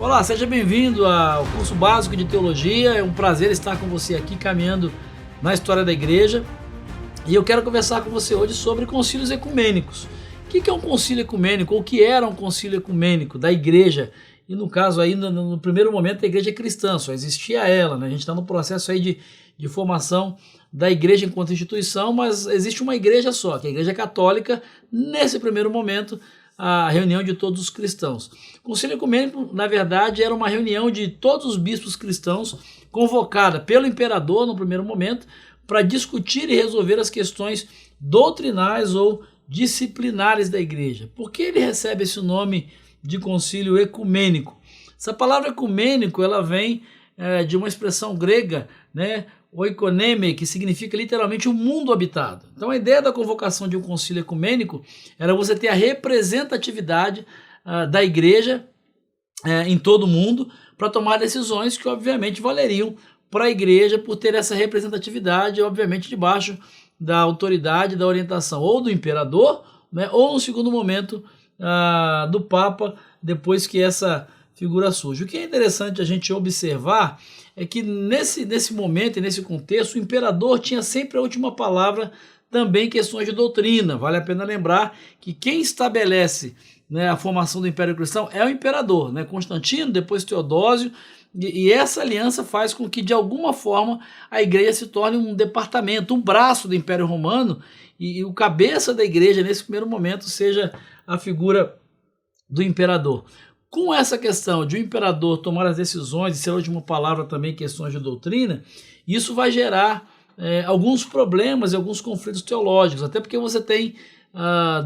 Olá, seja bem-vindo ao curso básico de teologia. É um prazer estar com você aqui caminhando na história da igreja. E eu quero conversar com você hoje sobre concílios ecumênicos. O que é um concílio ecumênico? Ou o que era um concílio ecumênico da igreja? E no caso aí, no primeiro momento, a igreja é cristã, só existia ela, né? A gente está no processo aí de formação da igreja enquanto instituição, mas existe uma igreja só, que é a igreja católica, nesse primeiro momento, a reunião de todos os cristãos. O concílio ecumênico, na verdade, era uma reunião de todos os bispos cristãos, convocada pelo imperador no primeiro momento, para discutir e resolver as questões doutrinais ou disciplinares da igreja. Por que ele recebe esse nome de concílio ecumênico? Essa palavra ecumênico, ela vem de uma expressão grega, né, oikoneme, que significa literalmente o mundo habitado. Então a ideia da convocação de um concílio ecumênico era você ter a representatividade da igreja em todo o mundo para tomar decisões que obviamente valeriam para a igreja por ter essa representatividade, obviamente debaixo da autoridade, da orientação ou do imperador, né, ou no segundo momento do Papa, depois que essa figura surge. O que é interessante a gente observar é que nesse momento e nesse contexto, o imperador tinha sempre a última palavra também em questões de doutrina. Vale a pena lembrar que quem estabelece, né, a formação do Império Cristão é o imperador, né? Constantino, depois Teodósio, e essa aliança faz com que, de alguma forma, a igreja se torne um departamento, um braço do Império Romano, e o cabeça da igreja, nesse primeiro momento, seja a figura do imperador. Com essa questão de o imperador tomar as decisões e ser a última palavra também em questões de doutrina, isso vai gerar alguns problemas e alguns conflitos teológicos, até porque você tem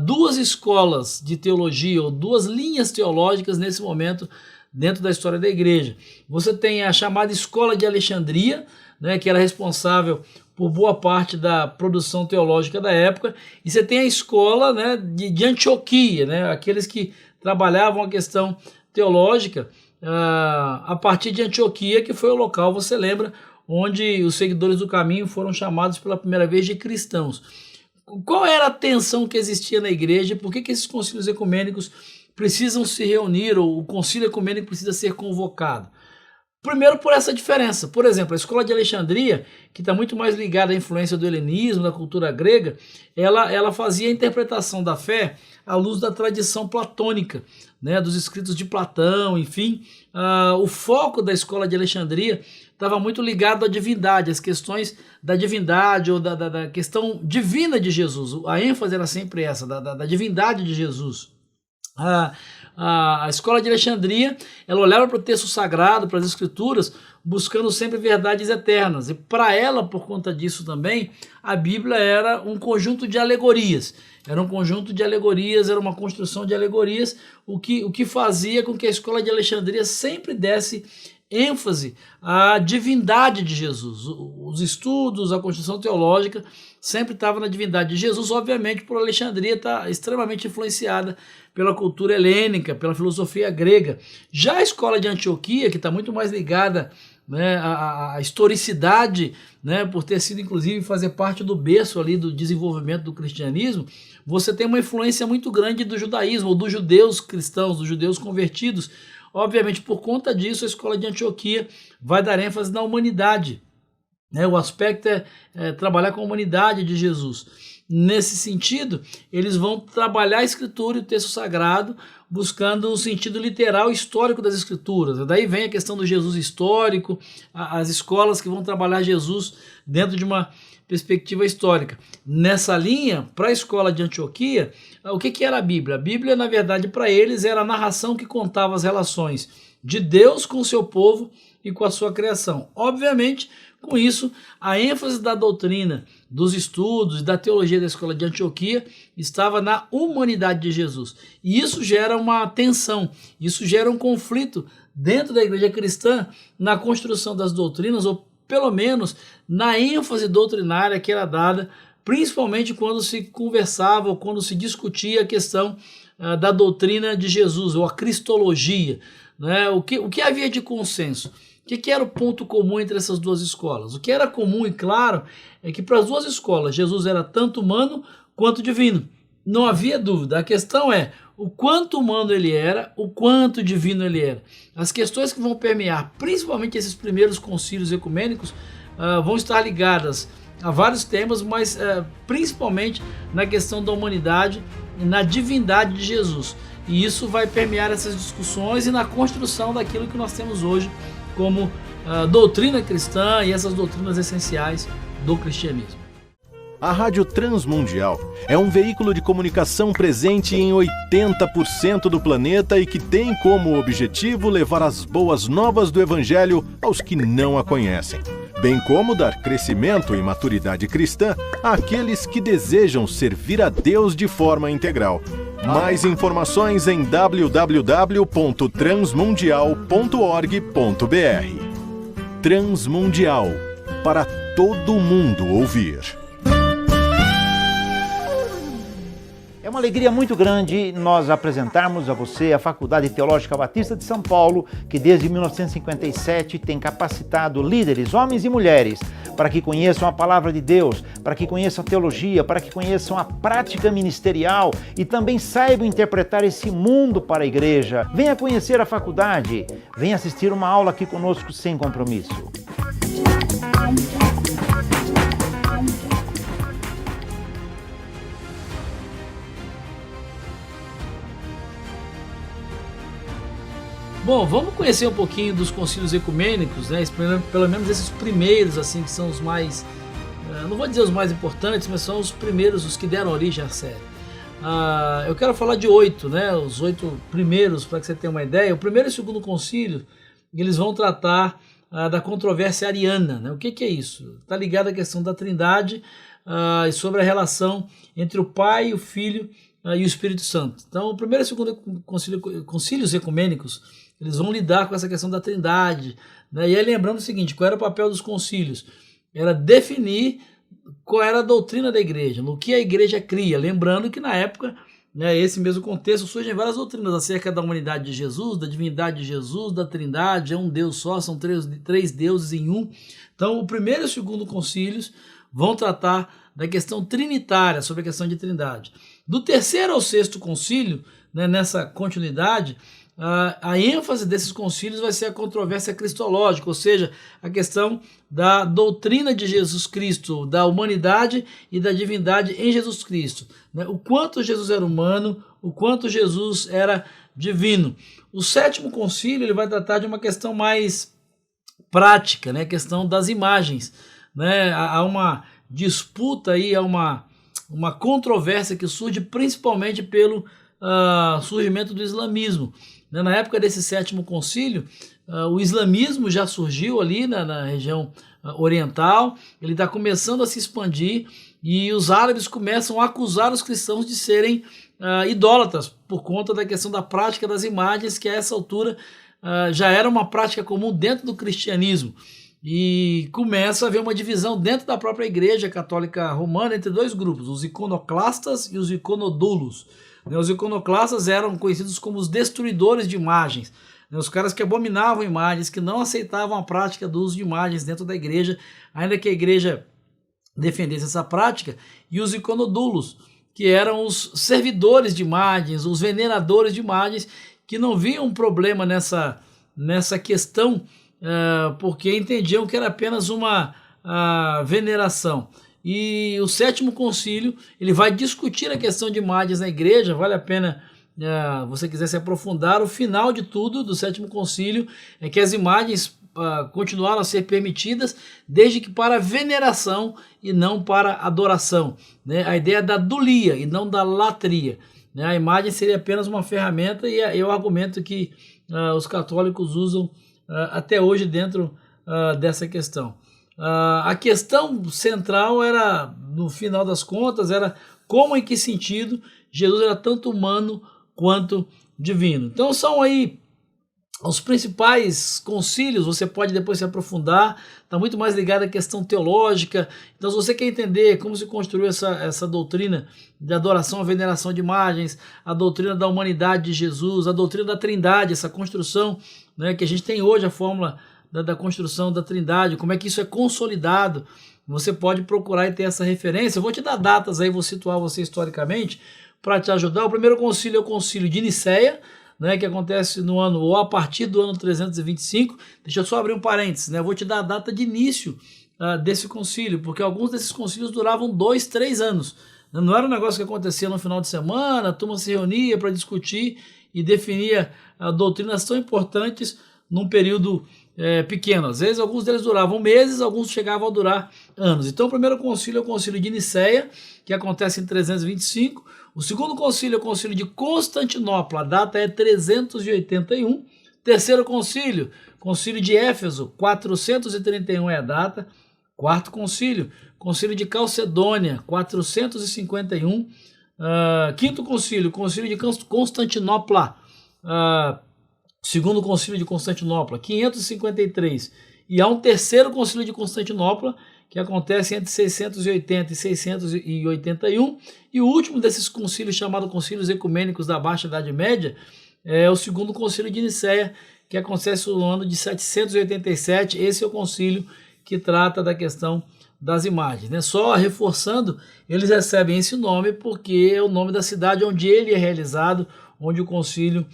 duas escolas de teologia ou duas linhas teológicas nesse momento dentro da história da igreja. Você tem a chamada Escola de Alexandria, né, que era responsável por boa parte da produção teológica da época, e você tem a escola, né, de Antioquia, né, aqueles que trabalhavam a questão teológica a partir de Antioquia, que foi o local, você lembra, onde os seguidores do caminho foram chamados pela primeira vez de cristãos. Qual era a tensão que existia na igreja? Por que esses concílios ecumênicos precisam se reunir, ou o concílio ecumênico precisa ser convocado? Primeiro, por essa diferença. Por exemplo, a Escola de Alexandria, que está muito mais ligada à influência do helenismo, da cultura grega, ela fazia a interpretação da fé à luz da tradição platônica, né, dos escritos de Platão, enfim. O foco da Escola de Alexandria estava muito ligado à divindade, às questões da divindade ou da questão divina de Jesus. A ênfase era sempre essa, da divindade de Jesus. A Escola de Alexandria, ela olhava para o texto sagrado, para as escrituras, buscando sempre verdades eternas. E para ela, por conta disso também, a Bíblia era um conjunto de alegorias. Era um conjunto de alegorias, era uma construção de alegorias, o que fazia com que a Escola de Alexandria sempre desse ênfase à divindade de Jesus. Os estudos, a construção teológica sempre estava na divindade de Jesus, obviamente por Alexandria estar extremamente influenciada pela cultura helênica, pela filosofia grega. Já a Escola de Antioquia, que está muito mais ligada, né, à historicidade, né, por ter sido inclusive fazer parte do berço ali do desenvolvimento do cristianismo, você tem uma influência muito grande do judaísmo, ou dos judeus cristãos, dos judeus convertidos. Obviamente, por conta disso, a Escola de Antioquia vai dar ênfase na humanidade, né? O aspecto é trabalhar com a humanidade de Jesus. Nesse sentido, eles vão trabalhar a Escritura e o texto sagrado, buscando o sentido literal e histórico das Escrituras. Daí vem a questão do Jesus histórico, as escolas que vão trabalhar Jesus dentro de uma perspectiva histórica. Nessa linha, para a Escola de Antioquia, o que era a Bíblia? A Bíblia, na verdade, para eles era a narração que contava as relações de Deus com o seu povo e com a sua criação. Obviamente, com isso, a ênfase da doutrina, dos estudos, da teologia da Escola de Antioquia estava na humanidade de Jesus. E isso gera uma tensão, isso gera um conflito dentro da igreja cristã na construção das doutrinas, ou pelo menos na ênfase doutrinária que era dada, principalmente quando se conversava ou quando se discutia a questão da doutrina de Jesus, ou a cristologia, né? O que havia de consenso? O que era o ponto comum entre essas duas escolas? O que era comum e claro é que para as duas escolas Jesus era tanto humano quanto divino. Não havia dúvida. A questão é o quanto humano ele era, o quanto divino ele era. As questões que vão permear, principalmente esses primeiros concílios ecumênicos, vão estar ligadas a vários temas, mas principalmente na questão da humanidade e na divindade de Jesus. E isso vai permear essas discussões e na construção daquilo que nós temos hoje como doutrina cristã e essas doutrinas essenciais do cristianismo. A Rádio Transmundial é um veículo de comunicação presente em 80% do planeta e que tem como objetivo levar as boas novas do Evangelho aos que não a conhecem, bem como dar crescimento e maturidade cristã àqueles que desejam servir a Deus de forma integral. Mais informações em www.transmundial.org.br. Transmundial, para todo mundo ouvir. É uma alegria muito grande nós apresentarmos a você a Faculdade Teológica Batista de São Paulo, que desde 1957 tem capacitado líderes, homens e mulheres, para que conheçam a Palavra de Deus, para que conheçam a teologia, para que conheçam a prática ministerial e também saibam interpretar esse mundo para a igreja. Venha conhecer a faculdade, venha assistir uma aula aqui conosco sem compromisso. Bom, vamos conhecer um pouquinho dos concílios ecumênicos, né? Pelo menos esses primeiros, assim, que são os mais, não vou dizer os mais importantes, mas são os primeiros, os que deram origem à série. Eu quero falar de 8, né? Os 8 primeiros, para que você tenha uma ideia. O primeiro e o segundo concílio, eles vão tratar da controvérsia ariana, né? O que é isso? Está ligado à questão da Trindade e sobre a relação entre o Pai, o Filho e o Espírito Santo. Então, o primeiro e o segundo concílios ecumênicos, eles vão lidar com essa questão da Trindade, né? E aí lembrando o seguinte, qual era o papel dos concílios? Era definir qual era a doutrina da igreja, no que a igreja cria. Lembrando que na época, né, esse mesmo contexto, surgem várias doutrinas acerca da humanidade de Jesus, da divindade de Jesus, da Trindade, é um Deus só, são três deuses em um. Então o primeiro e o segundo concílios vão tratar da questão trinitária, sobre a questão de Trindade. Do terceiro ao sexto concílio, né, nessa continuidade, a ênfase desses concílios vai ser a controvérsia cristológica, ou seja, a questão da doutrina de Jesus Cristo, da humanidade e da divindade em Jesus Cristo, né? O quanto Jesus era humano, o quanto Jesus era divino. O sétimo concílio ele vai tratar de uma questão mais prática, né? A questão das imagens, né? Há uma disputa aí, há uma controvérsia que surge principalmente pelo surgimento do islamismo. Na época desse sétimo concílio, o islamismo já surgiu ali na região oriental, ele está começando a se expandir e os árabes começam a acusar os cristãos de serem idólatras por conta da questão da prática das imagens, que a essa altura já era uma prática comum dentro do cristianismo. E começa a haver uma divisão dentro da própria Igreja Católica Romana entre dois grupos, os iconoclastas e os iconodoulos. Os iconoclastas eram conhecidos como os destruidores de imagens, os caras que abominavam imagens, que não aceitavam a prática do uso de imagens dentro da igreja, ainda que a igreja defendesse essa prática, e os iconodoulos, que eram os servidores de imagens, os veneradores de imagens, que não viam um problema nessa questão, porque entendiam que era apenas uma veneração. E o sétimo concílio ele vai discutir a questão de imagens na igreja. Vale a pena, você quiser se aprofundar. O final de tudo do sétimo concílio é que as imagens continuaram a ser permitidas, desde que para veneração e não para adoração, né? A ideia da dulia e não da latria, né? A imagem seria apenas uma ferramenta e é o argumento que os católicos usam até hoje dentro dessa questão. A questão central era, no final das contas, era como, em que sentido Jesus era tanto humano quanto divino. Então são aí os principais concílios, você pode depois se aprofundar, está muito mais ligado à questão teológica. Então se você quer entender como se construiu essa doutrina de adoração, veneração de imagens, a doutrina da humanidade de Jesus, a doutrina da Trindade, essa construção, né, que a gente tem hoje, a fórmula da construção da Trindade, como é que isso é consolidado, você pode procurar e ter essa referência. Eu vou te dar datas aí, vou situar você historicamente, para te ajudar. O primeiro concílio é o concílio de Nicéia, né, que acontece no ano, ou a partir do ano 325. Deixa eu só abrir um parênteses, né? Eu vou te dar a data de início desse concílio, porque alguns desses concílios duravam 2, 3 anos. Não era um negócio que acontecia no final de semana, a turma se reunia para discutir e definia doutrinas tão importantes num período pequeno. Às vezes alguns deles duravam meses, alguns chegavam a durar anos. Então o primeiro concílio é o concílio de Nicéia, que acontece em 325. O segundo concílio é o concílio de Constantinopla, a data é 381. Terceiro concílio, concílio de Éfeso, 431 é a data. Quarto concílio, concílio de Calcedônia, 451. Quinto concílio, concílio de Constantinopla, segundo concílio de Constantinopla, 553. E há um terceiro concílio de Constantinopla, que acontece entre 680 e 681. E o último desses concílios, chamado Concílios Ecumênicos da Baixa Idade Média, é o segundo concílio de Nicéia, que acontece no ano de 787. Esse é o concílio que trata da questão das imagens, né? Só reforçando, eles recebem esse nome porque é o nome da cidade onde ele é realizado, onde o concílio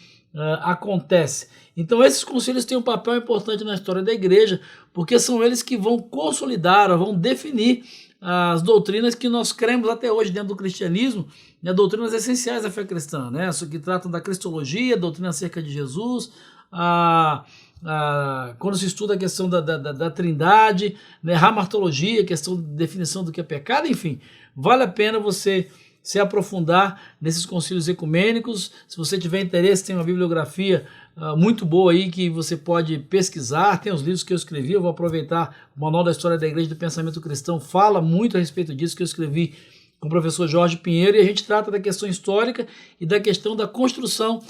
acontece. Então esses concílios têm um papel importante na história da igreja, porque são eles que vão consolidar, vão definir as doutrinas que nós cremos até hoje dentro do cristianismo, né? Doutrinas essenciais da fé cristã, né? Que tratam da cristologia, doutrina acerca de Jesus, quando se estuda a questão da trindade, né, hamartologia, questão de definição do que é pecado, enfim, vale a pena você se aprofundar nesses concílios ecumênicos. Se você tiver interesse, tem uma bibliografia muito boa aí que você pode pesquisar, tem os livros que eu escrevi, eu vou aproveitar o Manual da História da Igreja do Pensamento Cristão, fala muito a respeito disso, que eu escrevi com o professor Jorge Pinheiro, e a gente trata da questão histórica e da questão da construção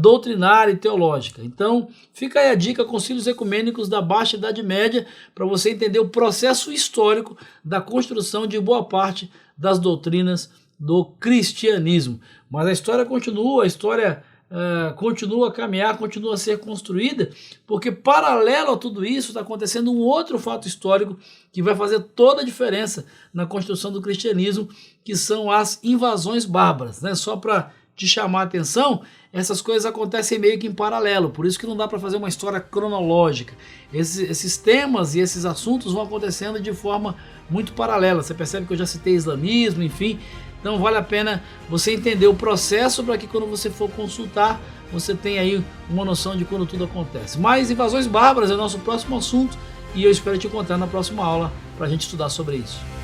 doutrinária e teológica. Então, fica aí a dica, Concílios Ecumênicos da Baixa Idade Média, para você entender o processo histórico da construção de boa parte das doutrinas do cristianismo. Mas a história continua, continua a caminhar, continua a ser construída, porque paralelo a tudo isso está acontecendo um outro fato histórico que vai fazer toda a diferença na construção do cristianismo, que são as invasões bárbaras, né? Só para te chamar a atenção, essas coisas acontecem meio que em paralelo, por isso que não dá para fazer uma história cronológica. Esses temas e esses assuntos vão acontecendo de forma muito paralela. Você percebe que eu já citei islamismo, enfim. Então vale a pena você entender o processo para que quando você for consultar, você tenha aí uma noção de quando tudo acontece. Mas invasões bárbaras é o nosso próximo assunto e eu espero te encontrar na próxima aula para a gente estudar sobre isso.